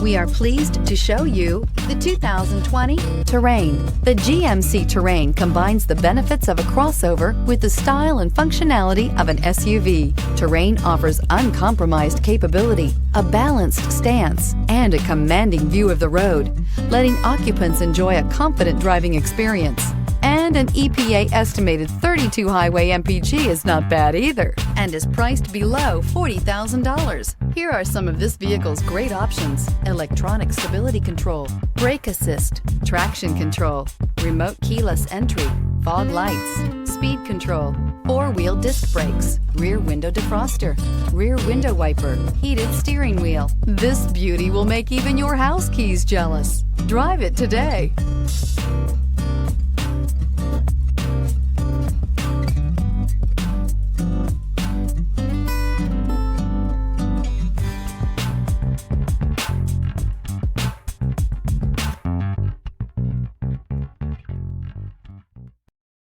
We are pleased to show you the 2020 Terrain. The GMC Terrain combines the benefits of a crossover with the style and functionality of an SUV. Terrain offers uncompromised capability, a balanced stance, and a commanding view of the road, letting occupants enjoy a confident driving experience. And an EPA estimated 32 highway MPG is not bad either, and is priced below $40,000. Here are some of this vehicle's great options: electronic stability control, brake assist, traction control, remote keyless entry, fog lights, speed control, four-wheel disc brakes, rear window defroster, rear window wiper, heated steering wheel. This beauty will make even your house keys jealous. Drive it today.